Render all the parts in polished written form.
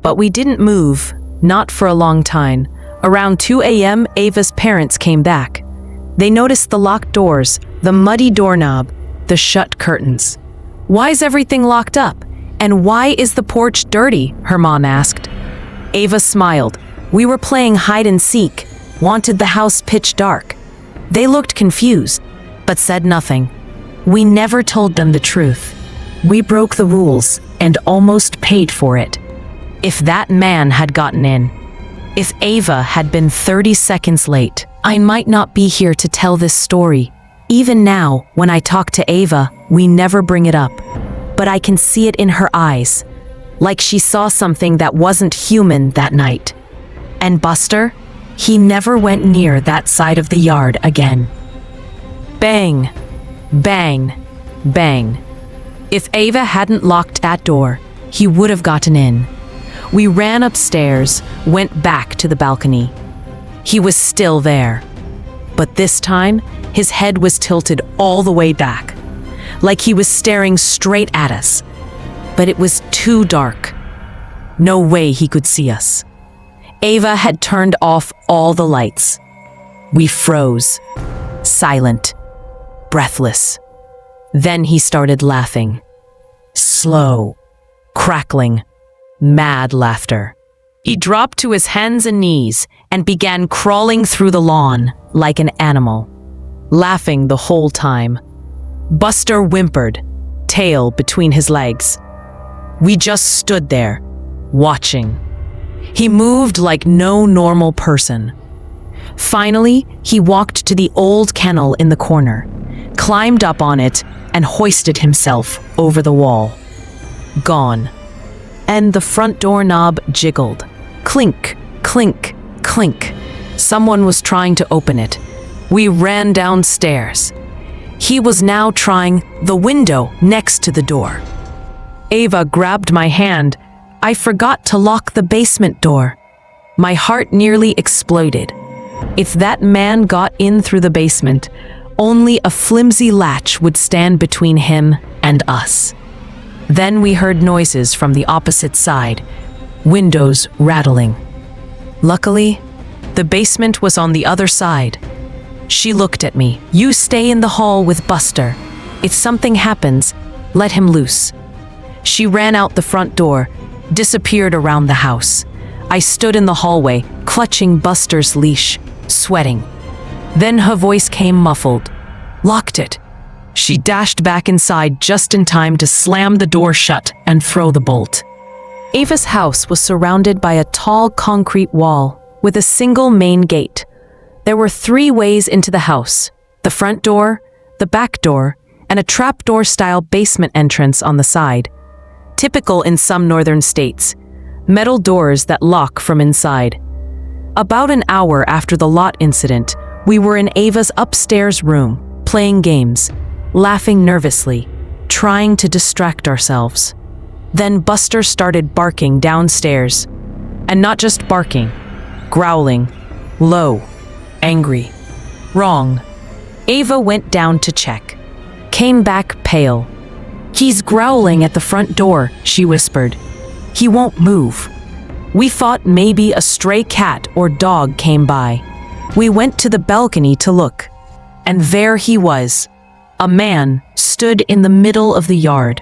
But we didn't move, not for a long time. Around 2 a.m., Ava's parents came back. They noticed the locked doors, the muddy doorknob, the shut curtains. "Why is everything locked up? And why is the porch dirty?" her mom asked. Ava smiled. "We were playing hide and seek, wanted the house pitch dark." They looked confused, but said nothing. We never told them the truth. We broke the rules and almost paid for it. If that man had gotten in, if Ava had been 30 seconds late, I might not be here to tell this story. Even now, when I talk to Ava, we never bring it up. But I can see it in her eyes, like she saw something that wasn't human that night. And Buster, he never went near that side of the yard again. Bang, bang, bang. If Ava hadn't locked that door, he would have gotten in. We ran upstairs, went back to the balcony. He was still there. But this time, his head was tilted all the way back, like he was staring straight at us. But it was too dark. No way he could see us. Ava had turned off all the lights. We froze, silent, breathless. Then he started laughing. Slow, crackling, mad laughter. He dropped to his hands and knees and began crawling through the lawn like an animal, laughing the whole time. Buster whimpered, tail between his legs. We just stood there, watching. He moved like no normal person. Finally, he walked to the old kennel in the corner, climbed up on it, and hoisted himself over the wall. Gone. And the front door knob jiggled. Clink, clink, clink. Someone was trying to open it. We ran downstairs. He was now trying the window next to the door. Ava grabbed my hand. I forgot to lock the basement door. My heart nearly exploded. If that man got in through the basement, only a flimsy latch would stand between him and us. Then we heard noises from the opposite side, windows rattling. Luckily, the basement was on the other side. She looked at me. "You stay in the hall with Buster. If something happens, let him loose." She ran out the front door, disappeared around the house. I stood in the hallway, clutching Buster's leash, sweating. Then her voice came muffled. "Locked it." She dashed back inside just in time to slam the door shut and throw the bolt. Ava's house was surrounded by a tall concrete wall with a single main gate. There were 3 ways into the house: the front door, the back door, and a trapdoor-style basement entrance on the side. Typical in some northern states, metal doors that lock from inside. About an hour after the lot incident, we were in Ava's upstairs room, playing games, laughing nervously, trying to distract ourselves. Then Buster started barking downstairs. And not just barking, growling, low, angry, wrong. Ava went down to check, came back pale. "He's growling at the front door," she whispered. "He won't move." We thought maybe a stray cat or dog came by. We went to the balcony to look, and there he was. A man stood in the middle of the yard,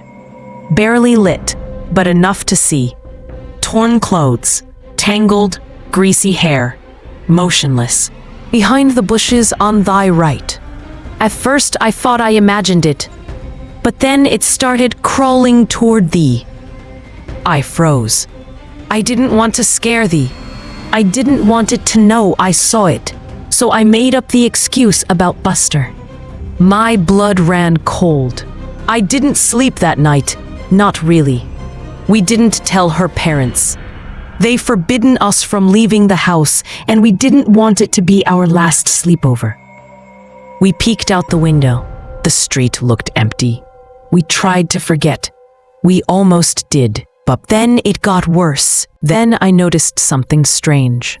barely lit, but enough to see. Torn clothes, tangled, greasy hair, motionless, behind the bushes on thy right. At first I thought I imagined it, but then it started crawling toward thee. I froze. I didn't want to scare thee. I didn't want it to know I saw it, so I made up the excuse about Buster. My blood ran cold. I didn't sleep that night, not really. We didn't tell her parents. They forbidden us from leaving the house, and we didn't want it to be our last sleepover. We peeked out the window. The street looked empty. We tried to forget. We almost did, but then it got worse. Then I noticed something strange.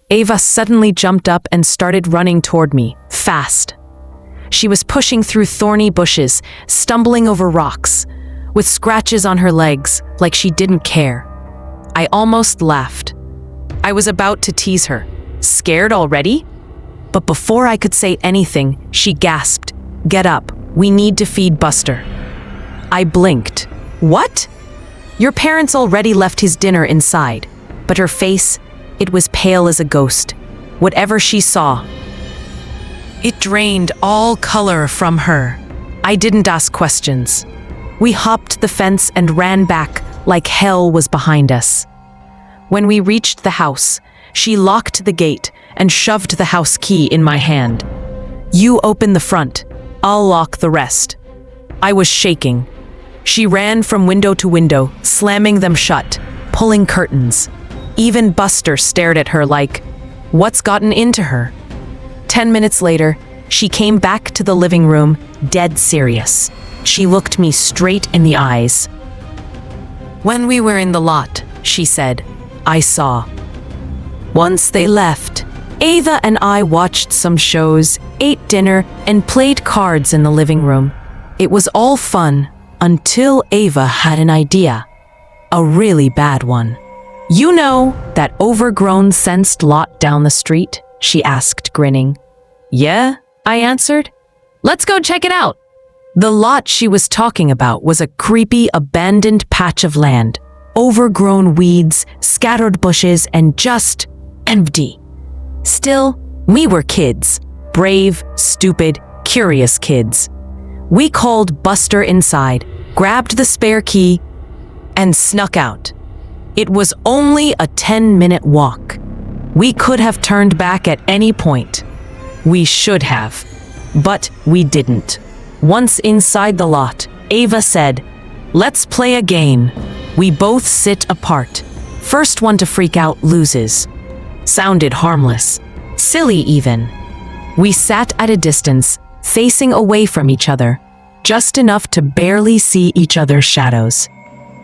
Ava suddenly jumped up and started running toward me, fast. She was pushing through thorny bushes, stumbling over rocks, with scratches on her legs like she didn't care. I almost laughed. I was about to tease her. Scared already? But before I could say anything, she gasped, "Get up, we need to feed Buster." I blinked. What? Your parents already left his dinner inside, but her face, it was pale as a ghost. Whatever she saw, it drained all color from her. I didn't ask questions. We hopped the fence and ran back like hell was behind us. When we reached the house, she locked the gate and shoved the house key in my hand. "You open the front, I'll lock the rest." I was shaking. She ran from window to window, slamming them shut, pulling curtains. Even Buster stared at her like, what's gotten into her? 10 minutes later, she came back to the living room, dead serious. She looked me straight in the eyes. "When we were in the lot," she said, "I saw." Once they left, Ava and I watched some shows, ate dinner, and played cards in the living room. It was all fun until Ava had an idea. A really bad one. "You know that overgrown fenced lot down the street?" she asked, grinning. "Yeah," I answered. "Let's go check it out." The lot she was talking about was a creepy, abandoned patch of land. Overgrown weeds, scattered bushes, and just empty. Still, we were kids. Brave, stupid, curious kids. We called Buster inside, grabbed the spare key, and snuck out. It was only a 10-minute walk. We could have turned back at any point. We should have, but we didn't. Once inside the lot, Ava said, "Let's play a game. We both sit apart. First one to freak out loses." Sounded harmless. Silly even. We sat at a distance, facing away from each other, just enough to barely see each other's shadows.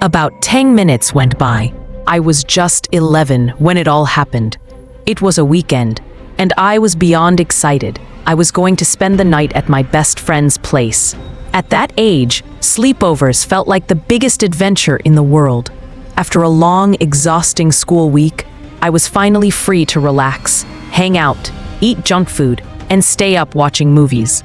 About 10 minutes went by. I was just 11 when it all happened. It was a weekend, and I was beyond excited. I was going to spend the night at my best friend's place. At that age, sleepovers felt like the biggest adventure in the world. After a long, exhausting school week, I was finally free to relax, hang out, eat junk food, and stay up watching movies.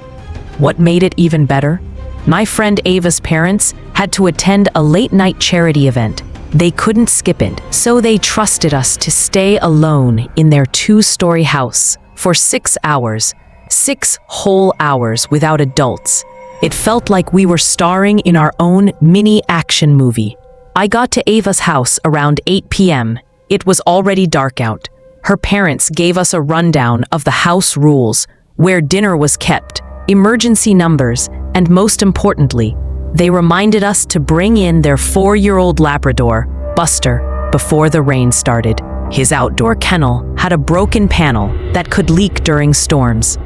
What made it even better? My friend Ava's parents had to attend a late-night charity event. They couldn't skip it, so they trusted us to stay alone in their 2-story house for 6 hours. 6 whole hours without adults. It felt like we were starring in our own mini-action movie. I got to Ava's house around 8 p.m. It was already dark out. Her parents gave us a rundown of the house rules, where dinner was kept, emergency numbers, and most importantly, they reminded us to bring in their 4-year-old Labrador, Buster, before the rain started. His outdoor kennel had a broken panel that could leak during storms.